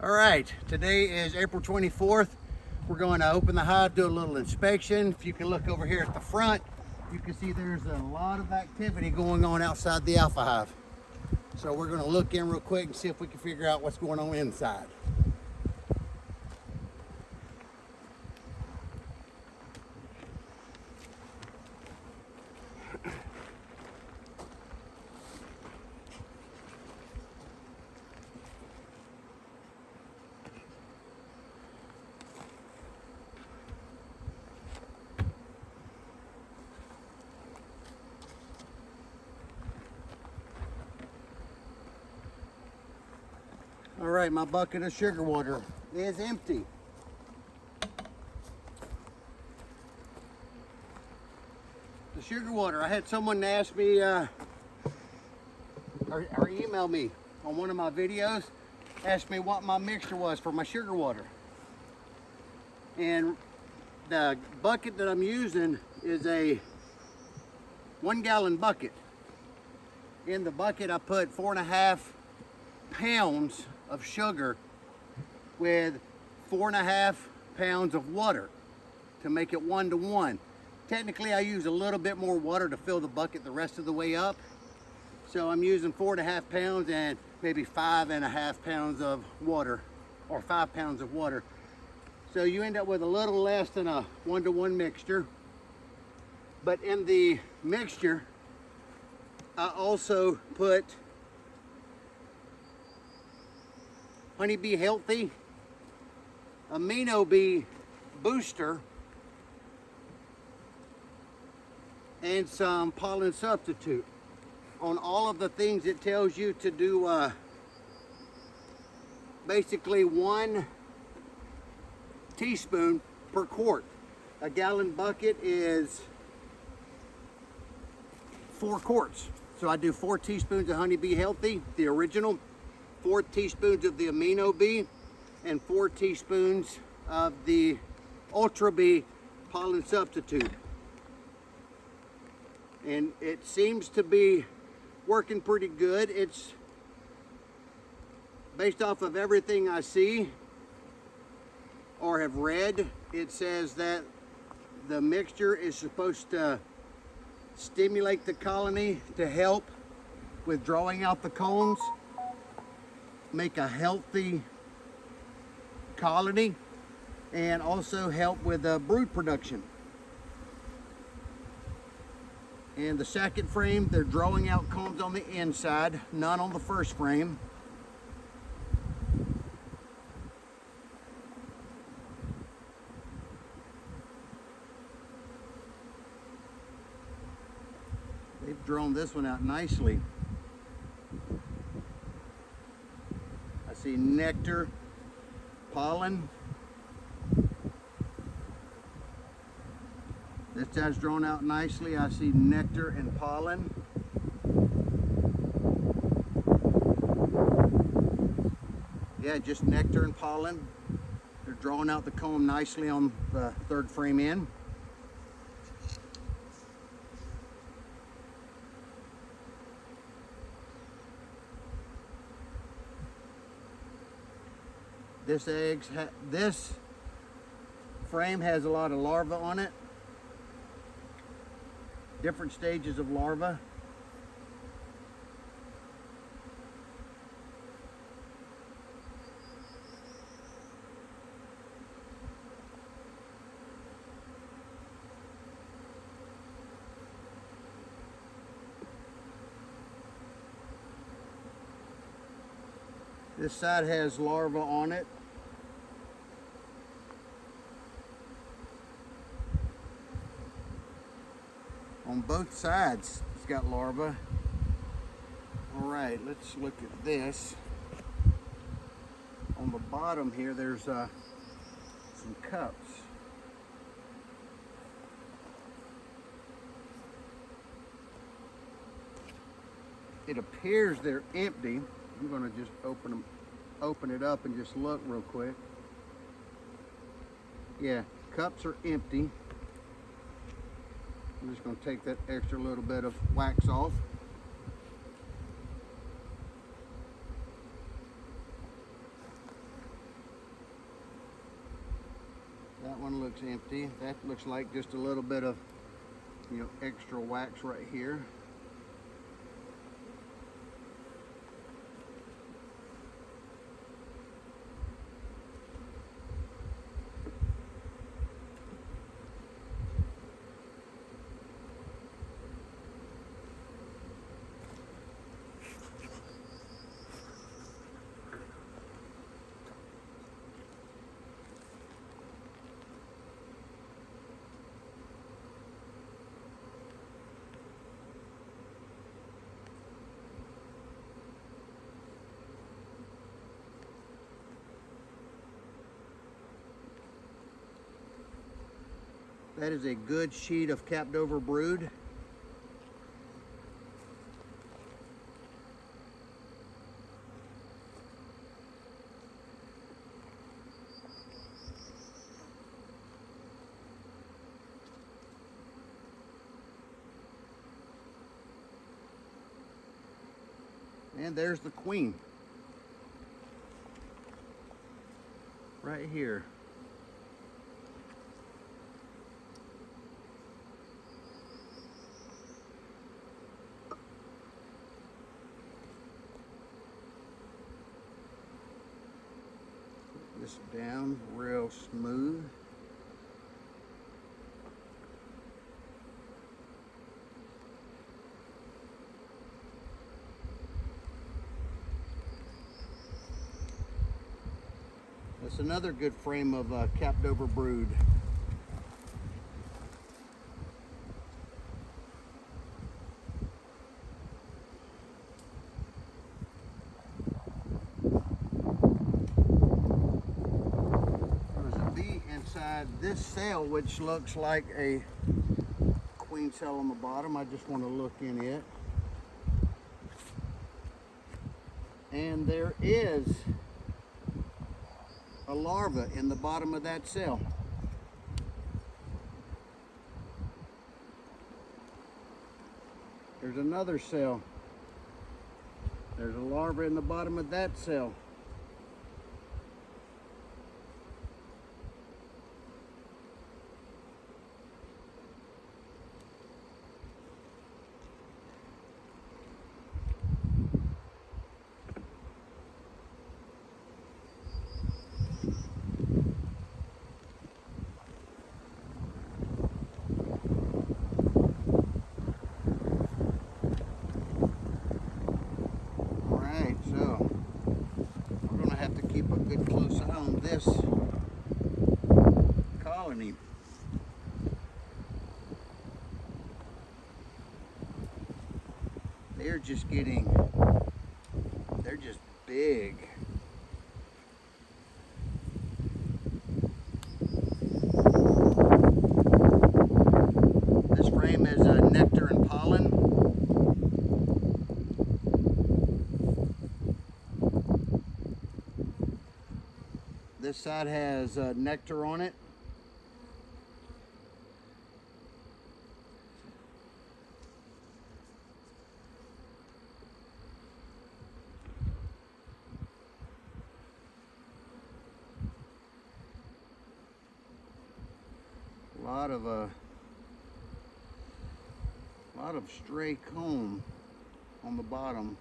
All right, today is April 24th. We're going to open the hive, do a little inspection. If you can look over here at the front, you can see there's a lot of activity going on outside the alpha hive. So we're going to look in real quick and see if we can figure out what's going on inside. All right, my bucket of sugar water is empty. The sugar water, I had someone ask me or email me on one of my videos, asked me what my mixture was for my sugar water. And the bucket that I'm using is a 1 gallon bucket. In the bucket I put 4.5 pounds of sugar with 4.5 pounds of water to make it 1 to 1. Technically I use a little bit more water to fill the bucket the rest of the way up. So I'm using 4.5 pounds and maybe 5.5 pounds of water, or 5 pounds of water. So you end up with a little less than a 1 to 1 mixture. But in the mixture, I also put Honeybee Healthy, Amino Bee Booster, and some pollen substitute. On all of the things it tells you to do basically 1 teaspoon per quart. A gallon bucket is 4 quarts. So I do 4 teaspoons of Honeybee Healthy, the original, 4 teaspoons of the Amino Bee, and 4 teaspoons of the Ultra Bee pollen substitute. And it seems to be working pretty good. It's based off of everything I see or have read. It says that the mixture is supposed to stimulate the colony to help with drawing out the combs, make a healthy colony, and also help with brood production. And the second frame, they're drawing out combs on the inside, none on the first frame. They've drawn this one out nicely. I see nectar, pollen. This side's drawn out nicely. I see nectar and pollen. Yeah, just nectar and pollen. They're drawing out the comb nicely on the third frame in. This frame has a lot of larvae on it. Different stages of larvae. This side has larvae on it. On both sides, it's got larvae. All right, let's look at this. On the bottom here, there's some cups. It appears they're empty. I'm gonna just open it up and just look real quick. Yeah, cups are empty. I'm just going to take that extra little bit of wax off. one looks empty. That looks like just a little bit of, you know, extra wax right here. That is a good sheet of capped over brood. And there's the queen. Right here. This down real smooth. That's another good frame of capped over brood. Inside this cell, which looks like a queen cell on the bottom. I just want to look in it. And there is a larva in the bottom of that cell. There's another cell. There's a larva in the bottom of that cell. Keep a good close eye on this colony. They're just big. This frame is nectar and pollen. This side has nectar on it. A lot of stray comb on the bottom.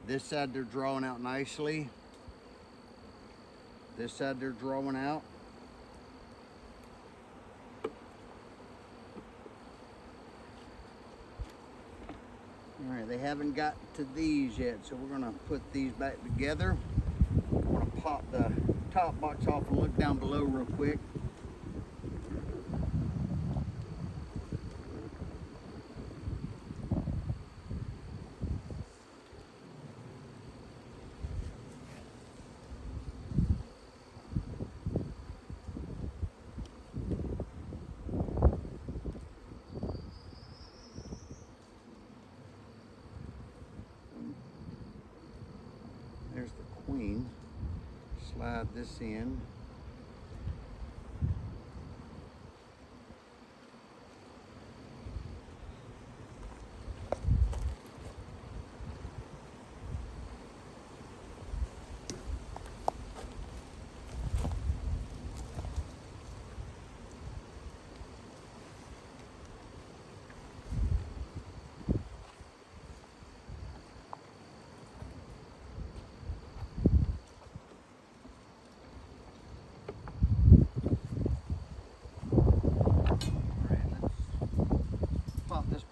This side they're drawing out nicely. This side they're drawing out. All right, they haven't got to these yet, so we're gonna put these back together. I'm gonna pop the top box off and look down below real quick. There's the queen. Slide this in.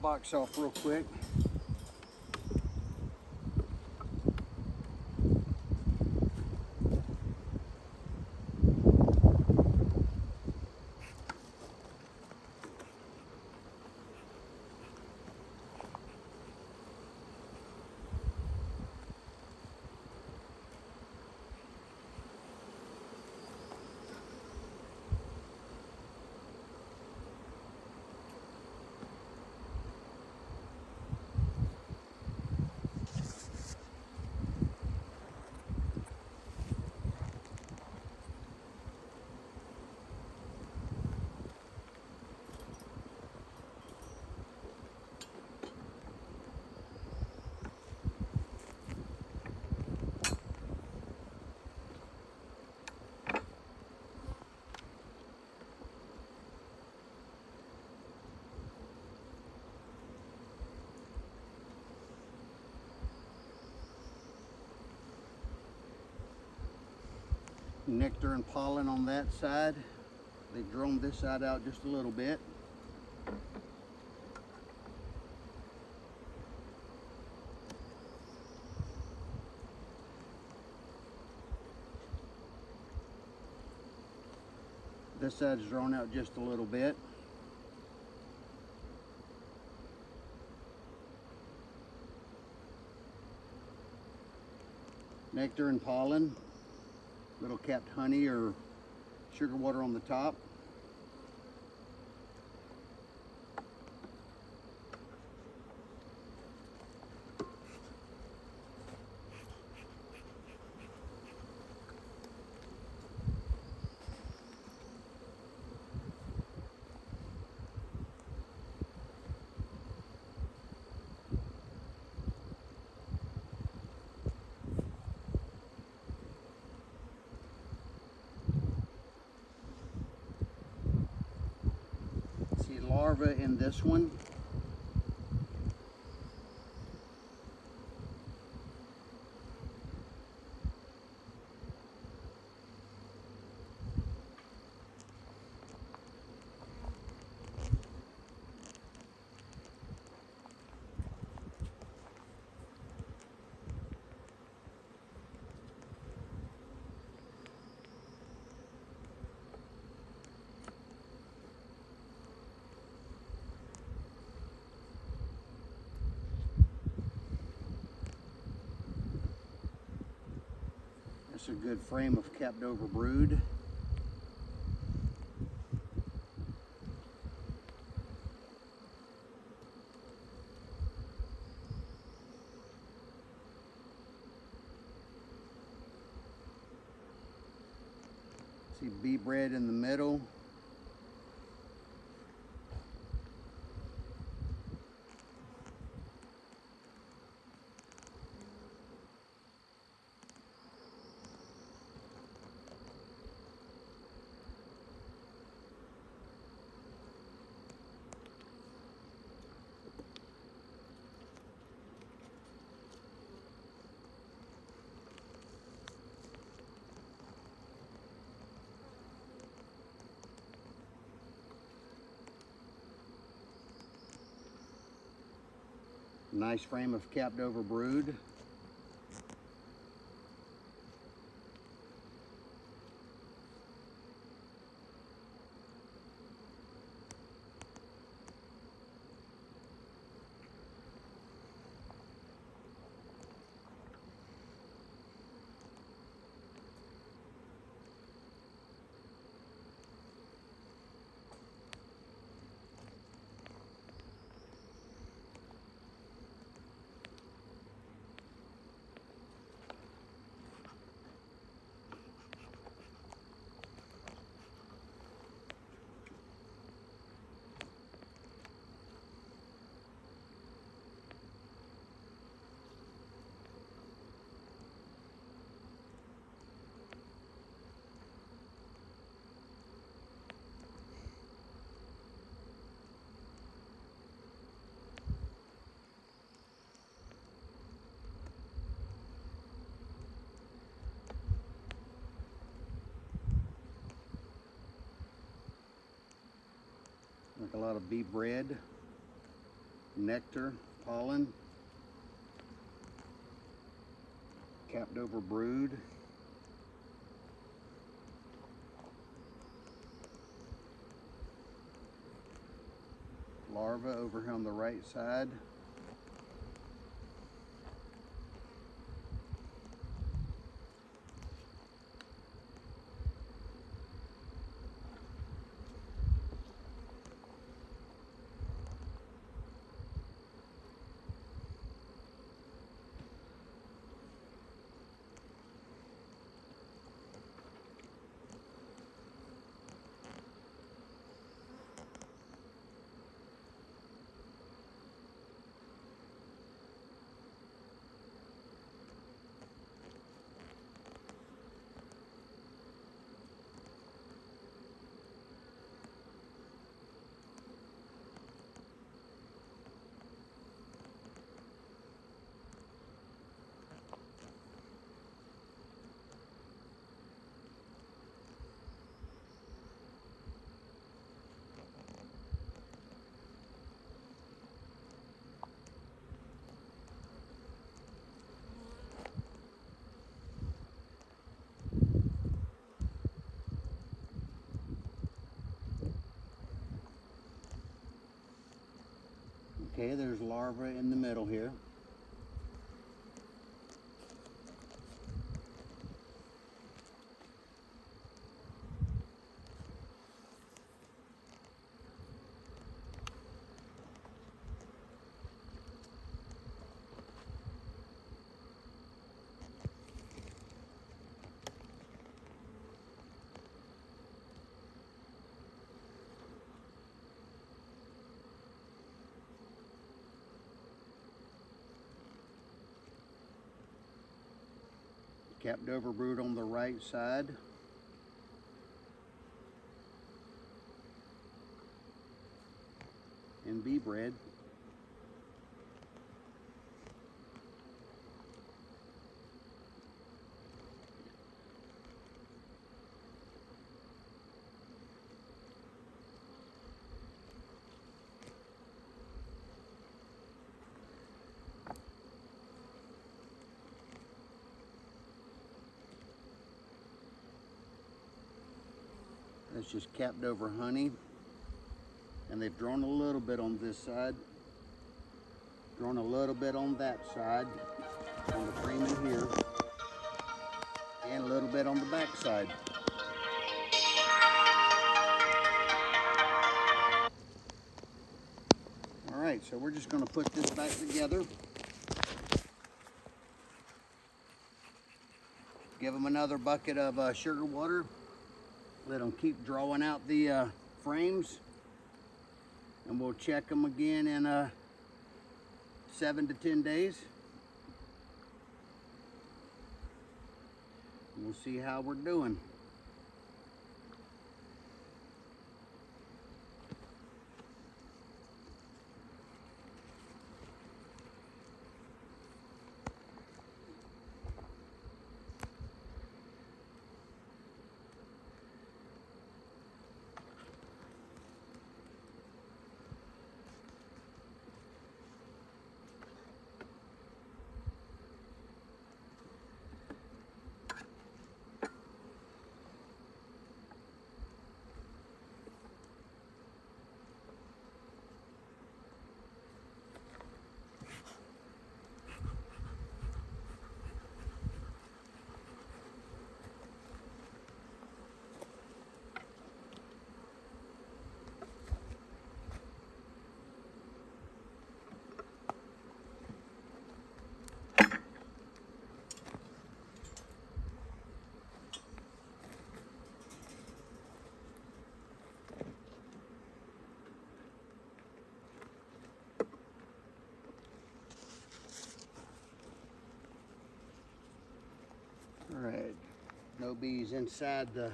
box off real quick. Nectar and pollen on that side. They've droned this side out just a little bit. This side's drawn out just a little bit. Nectar and pollen. Little capped honey or sugar water on the top. Larva in this one. That's a good frame of capped over brood. See bee bread in the middle. Nice frame of capped over brood. Like a lot of bee bread. nectar, pollen, capped over brood, larva over here on the right side, okay, there's larva in the middle here. Capped over brood on the right side. And bee bread. That's just capped over honey. And they've drawn a little bit on this side, drawn a little bit on that side, on the frame in here, and a little bit on the back side. All right, so we're just gonna put this back together. Give them another bucket of sugar water. Let them keep drawing out the frames. And we'll check them again in 7 to 10 days. We'll see how we're doing. All right, no bees inside the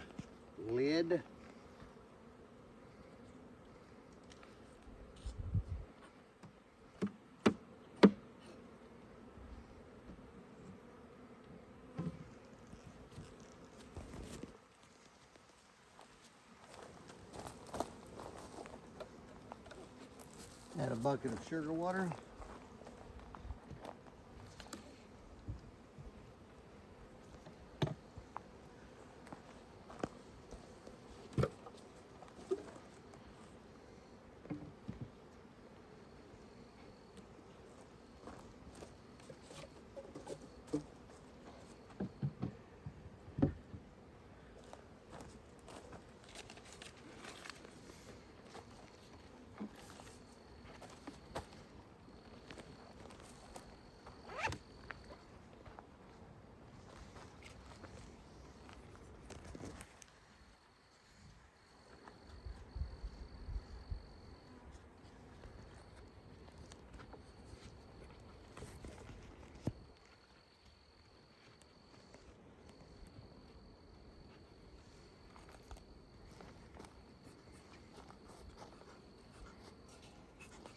lid. Add a bucket of sugar water.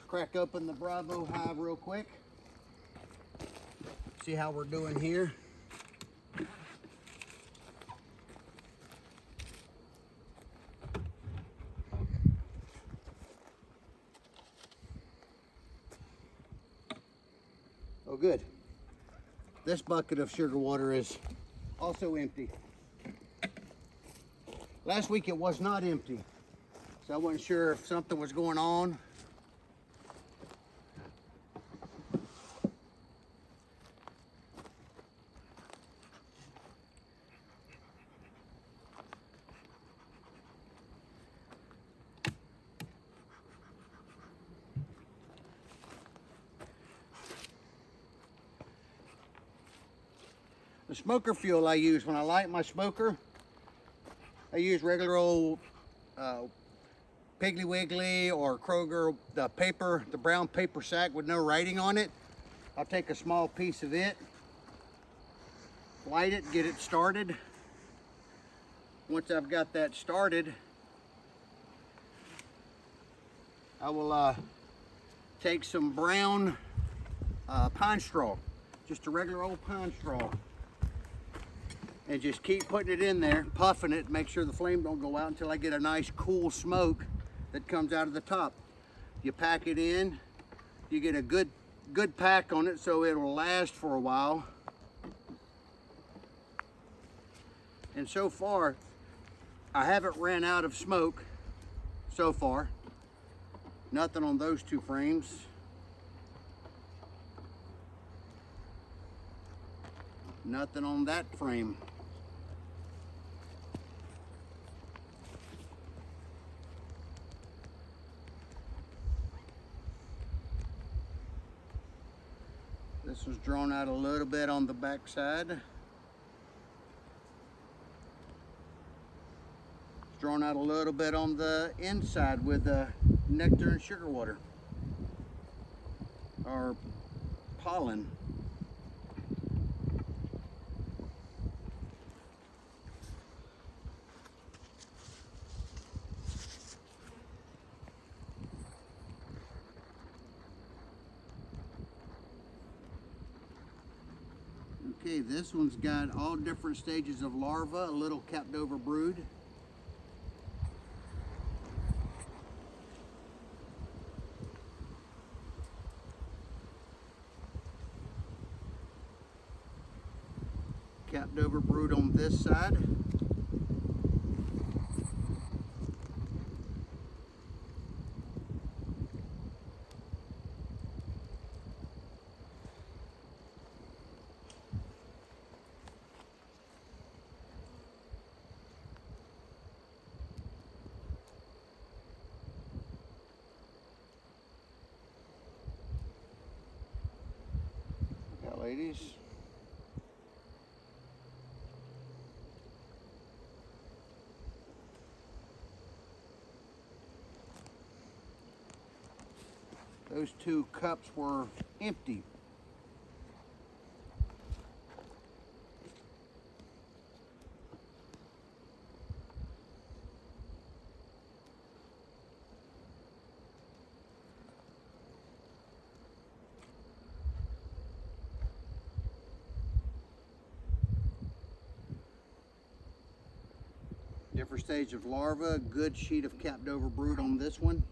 Crack open the Bravo Hive real quick. See how we're doing here. Oh, good. This bucket of sugar water is also empty. Last week it was not empty, so I wasn't sure if something was going on. The smoker fuel I use when I light my smoker, I use regular old Piggly Wiggly or Kroger, the brown paper sack with no writing on it. I'll take a small piece of it, light it, get it started. Once I've got that started, I will take some brown pine straw, just a regular old pine straw, and just keep putting it in there, puffing it, make sure the flame don't go out until I get a nice cool smoke that comes out of the top. You pack it in, you get a good pack on it so it will last for a while. And so far, I haven't ran out of smoke so far. Nothing on those two frames. Nothing on that frame. This was drawn out a little bit on the back side. It's drawn out a little bit on the inside with the nectar and sugar water, or pollen. Okay, this one's got all different stages of larva, a little capped over brood. Capped over brood on this side. Yeah, ladies. Those two cups were empty. Different stage of larva, good sheet of capped over brood on this one.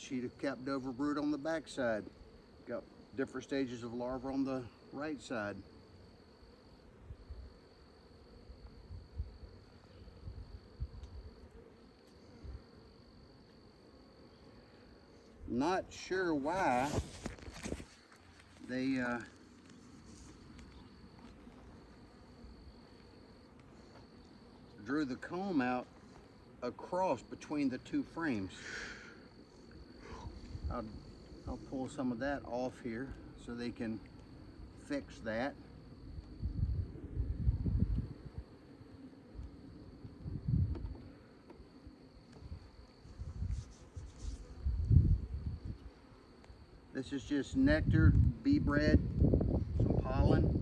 sheet of capped over brood on the back side. Got different stages of larva on the right side. Not sure why they drew the comb out across between the two frames. I'll pull some of that off here so they can fix that. This is just nectar, bee bread, some pollen.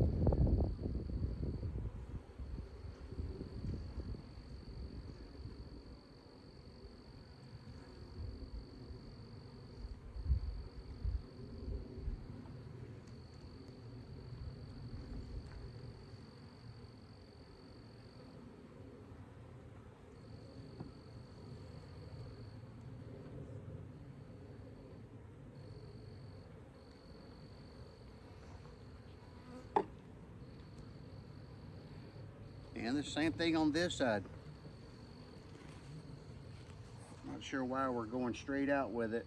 And the same thing on this side. Not sure why we're going straight out with it.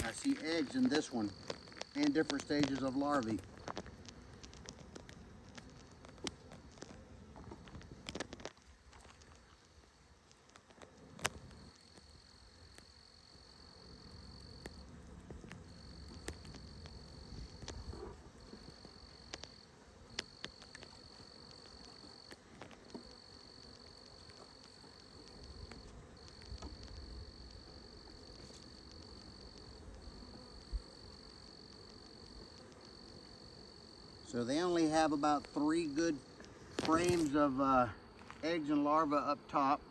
I see eggs in this one and different stages of larvae. So they only have about 3 good frames of eggs and larvae up top.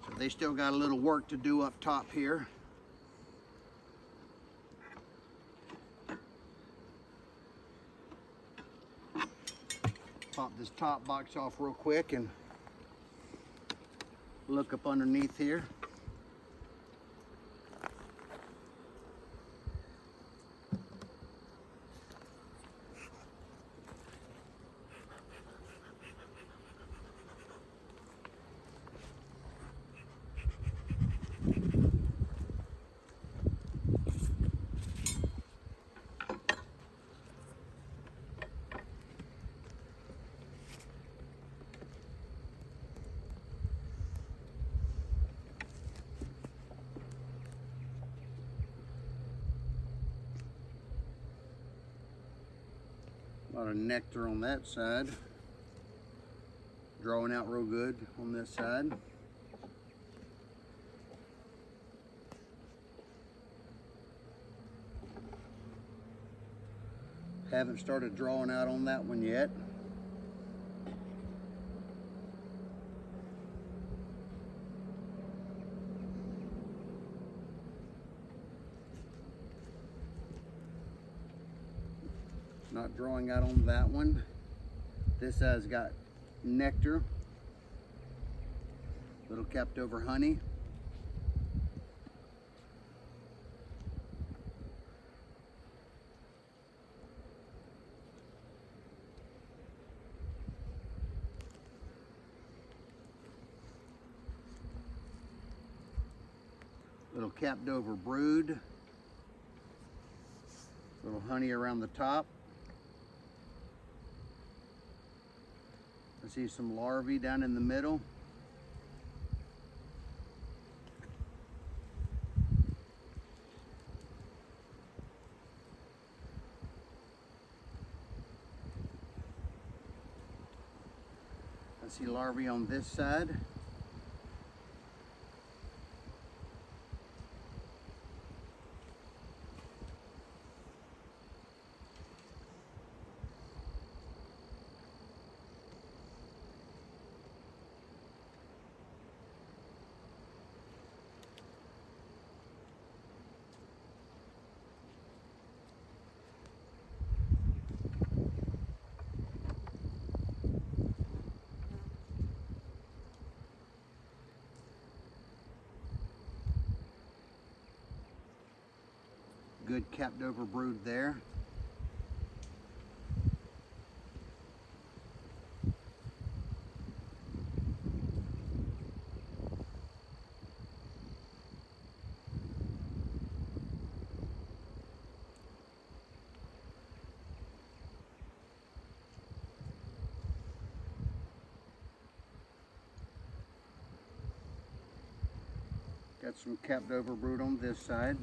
So they still got a little work to do up top here. Pop this top box off real quick and look up underneath here. A lot of nectar on that side. Drawing out real good on this side. Haven't started drawing out on that one yet. Not drawing out on that one. This has got nectar, little capped over honey. Little capped over brood. Little honey around the top. I see some larvae down in the middle. I see larvae on this side. Good capped over brood there. Got some capped over brood on this side.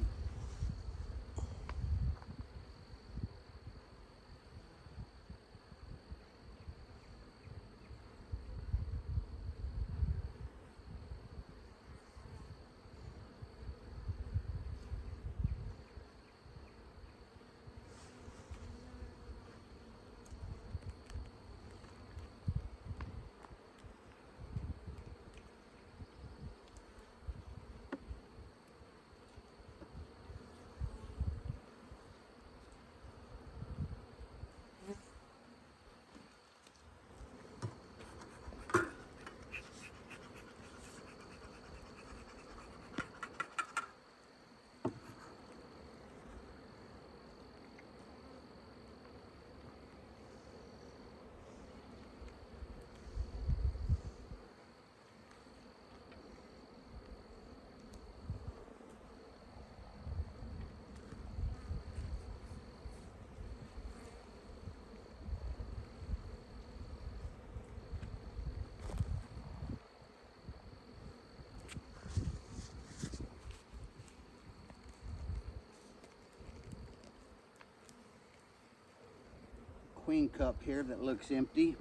Queen cup here that looks empty.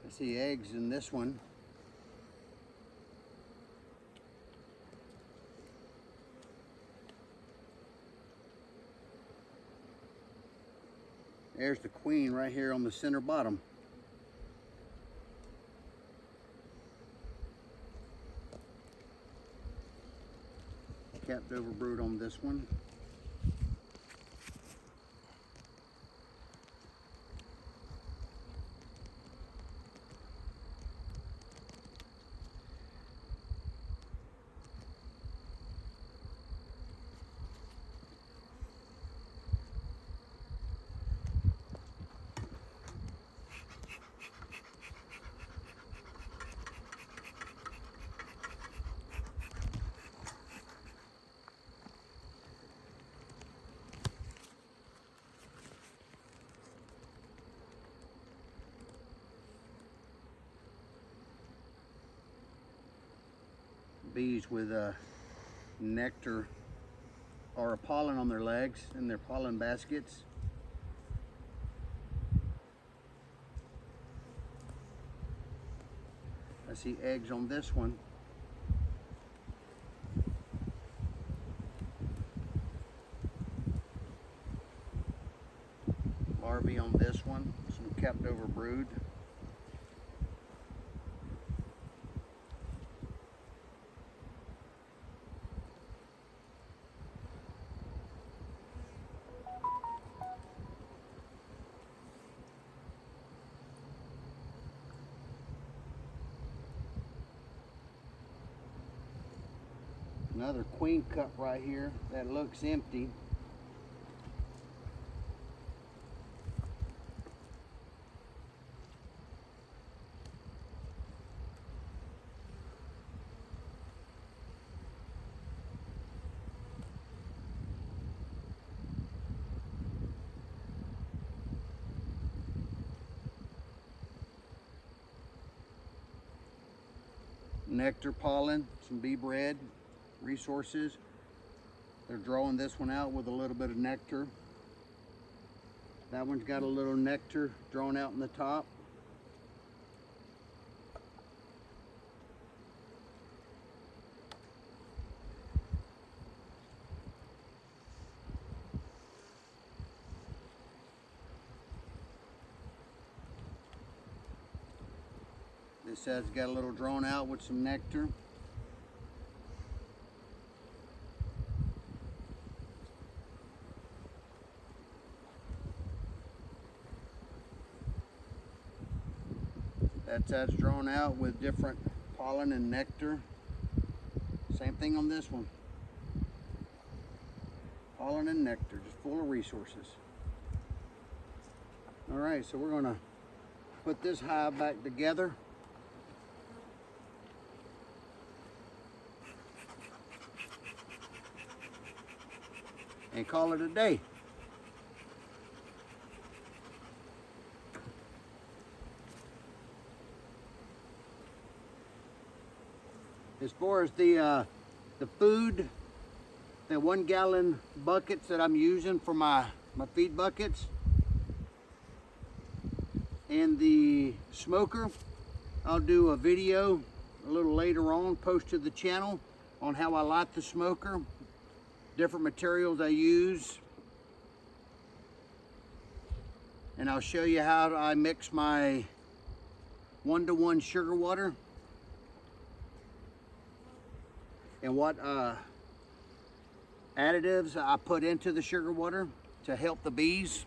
I see eggs in this one. There's the queen right here on the center bottom. Capped over brood on this one. Bees with nectar or pollen on their legs in their pollen baskets. I see eggs on this one. Larvae on this one, some capped over brood. Another queen cup right here that looks empty. nectar, pollen, some bee bread, resources. They're drawing this one out with a little bit of nectar. That one's got a little nectar drawn out in the top. This has got a little drawn out with some nectar. That's drawn out with different pollen and nectar. Same thing on this one. Pollen and nectar, just full of resources. All right, so we're gonna put this hive back together. And call it a day. As far as the food, the 1 gallon buckets that I'm using for my feed buckets, and the smoker, I'll do a video a little later on, post to the channel on how I light the smoker, different materials I use, and I'll show you how I mix my 1-to-1 sugar water and what additives I put into the sugar water to help the bees.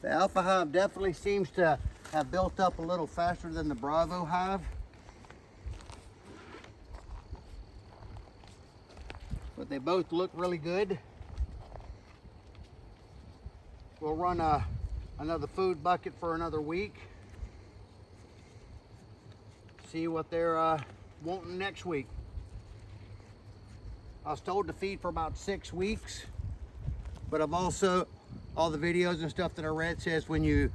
The Alpha Hive definitely seems to have built up a little faster than the Bravo Hive. But they both look really good. We'll run another food bucket for another week. See what they're wanting next week. I was told to feed for about 6 weeks, but I've also, all the videos and stuff that I read says when you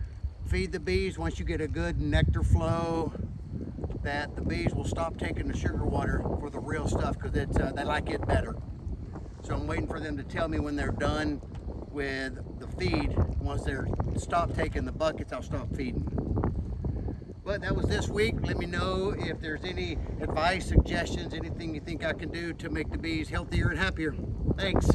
feed the bees, once you get a good nectar flow, that the bees will stop taking the sugar water for the real stuff because they like it better. So I'm waiting for them to tell me when they're done with the feed. Once they're stop taking the buckets, I'll stop feeding. But that was this week. Let me know if there's any advice, suggestions, anything you think I can do to make the bees healthier and happier. Thanks.